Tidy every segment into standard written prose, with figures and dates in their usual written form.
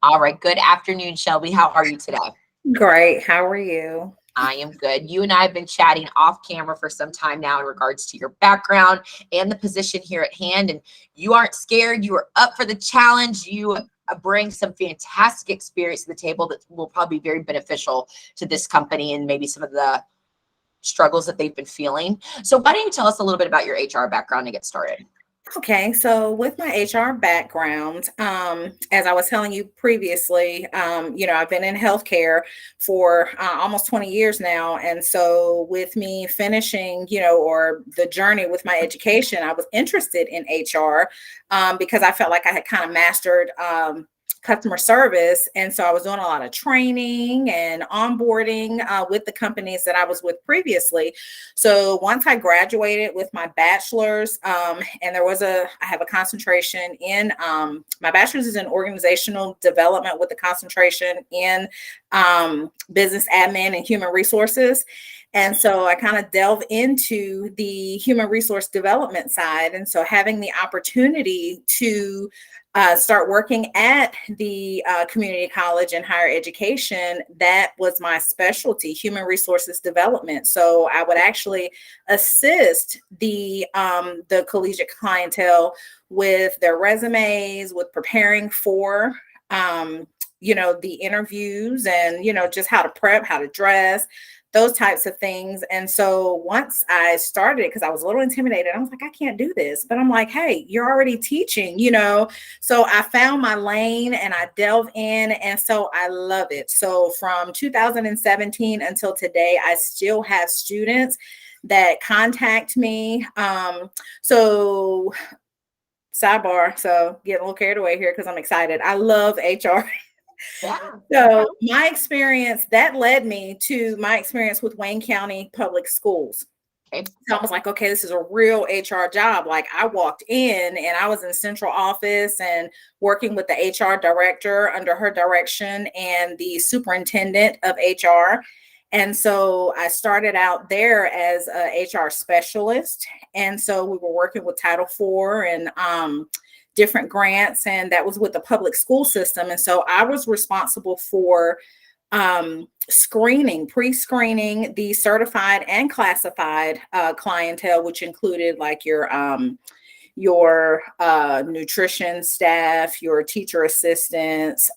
All right. Good afternoon, Shelby. How are you today? Great. How are you? I am good. You and I have been chatting off camera for some time now in regards to your background and the position here at hand. And you aren't scared. You are up for the challenge. You bring some fantastic experience to the table that will probably be very beneficial to this company and maybe some of the struggles that they've been feeling. So why don't you tell us a little bit about your HR background to get started? Okay, so with my HR background, as I was telling you previously, I've been in healthcare for almost 20 years now. And so with me finishing, or the journey with my education, I was interested in HR because I felt like I had kind of mastered customer service. And so I was doing a lot of training and onboarding with the companies that I was with previously. So once I graduated with my bachelor's, and I have a concentration in, my bachelor's is in organizational development with a concentration in business admin and human resources. And so I kind of delve into the human resource development side. And so having the opportunity to start working at the community college and higher education, that was my specialty, human resources development. So I would actually assist the collegiate clientele with their resumes, with preparing for the interviews, and just how to prep, how to dress, those types of things. And so once I started, because I was a little intimidated, I was like, I can't do this. But I'm like, hey, you're already teaching, So I found my lane and I delve in. And so I love it. So from 2017 until today, I still have students that contact me. So sidebar, so getting a little carried away here because I'm excited. I love HR. Yeah. So my experience, that led me to my experience with Wayne County Public Schools. Okay. So I was like, okay, this is a real HR job. Like I walked in and I was in central office and working with the HR director under her direction and the superintendent of HR. And so I started out there as a HR specialist. And so we were working with Title IV and different grants, and that was with the public school system. And so I was responsible for pre-screening the certified and classified clientele, which included like your nutrition staff, your teacher assistants,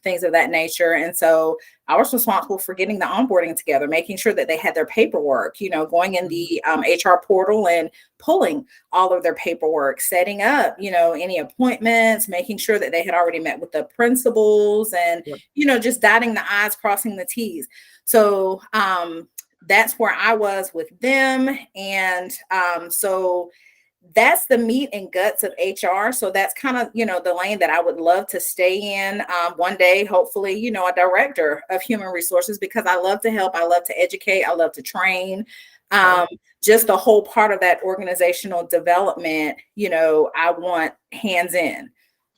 things of that nature. And so I was responsible for getting the onboarding together, making sure that they had their paperwork, going in the HR portal and pulling all of their paperwork, setting up, any appointments, making sure that they had already met with the principals and, just dotting the I's, crossing the T's. So that's where I was with them. And so that's the meat and guts of HR. So that's kind of, the lane that I would love to stay in one day, hopefully, a director of human resources, because I love to help. I love to educate. I love to train. Just the whole part of that organizational development, I want hands in.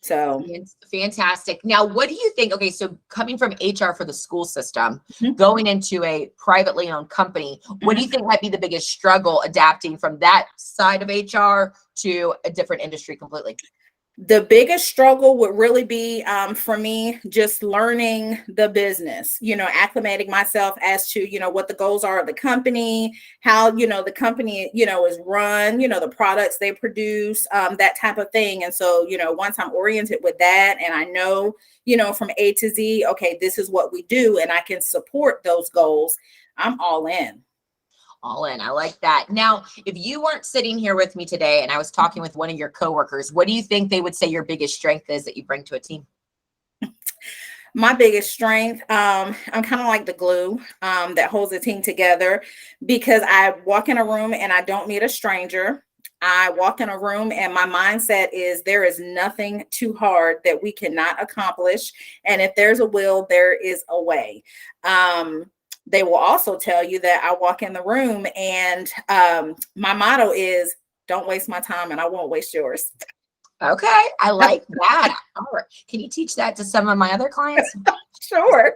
So fantastic. Now, what do you think? Okay, so coming from HR for the school system, going into a privately owned company, what do you think might be the biggest struggle adapting from that side of HR to a different industry completely? The biggest struggle would really be for me, just learning the business, acclimating myself as to, what the goals are of the company, how, the company, is run, the products they produce, that type of thing. And so, once I'm oriented with that and I know, from A to Z, okay, this is what we do and I can support those goals, I'm all in. All in. I like that. Now, if you weren't sitting here with me today and I was talking with one of your coworkers, what do you think they would say your biggest strength is that you bring to a team? My biggest strength, I'm kind of like the glue that holds the team together, because I walk in a room and I don't meet a stranger. I walk in a room and my mindset is there is nothing too hard that we cannot accomplish. And if there's a will, there is a way. They will also tell you that I walk in the room and my motto is don't waste my time and I won't waste yours. Okay. I like that. All right. Can you teach that to some of my other clients? Sure.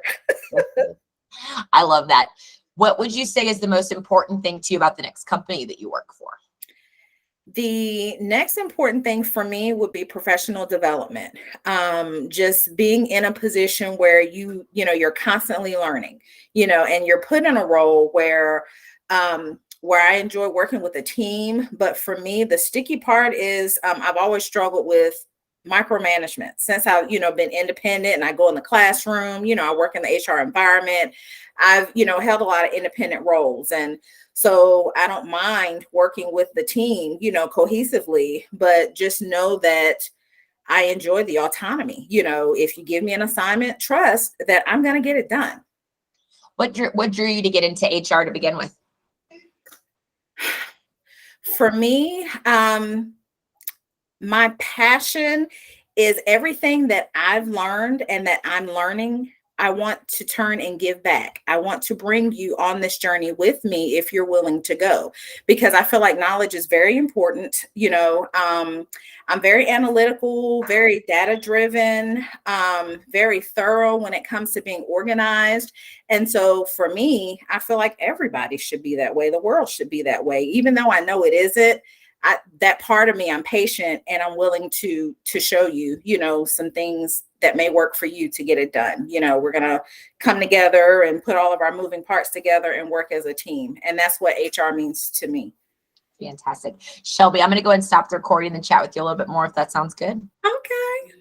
I love that. What would you say is the most important thing to you about the next company that you work for? The next important thing for me would be professional development. Just being in a position where you're constantly learning, and you're put in a role where I enjoy working with a team. But for me, the sticky part is I've always struggled with micromanagement since I've, been independent and I go in the classroom, I work in the HR environment. I've, held a lot of independent roles. And so I don't mind working with the team, cohesively, but just know that I enjoy the autonomy. If you give me an assignment, trust that I'm going to get it done. What drew you to get into HR to begin with? For me, my passion is everything that I've learned and that I'm learning. I want to turn and give back. I want to bring you on this journey with me if you're willing to go, because I feel like knowledge is very important. I'm very analytical, very data driven, very thorough when it comes to being organized. And so for me, I feel like everybody should be that way. The world should be that way, even though I know it isn't. That part of me, I'm patient and I'm willing to show you, some things that may work for you to get it done. We're going to come together and put all of our moving parts together and work as a team. And that's what HR means to me. Fantastic. Shelby, I'm going to go ahead and stop the recording and chat with you a little bit more if that sounds good. Okay.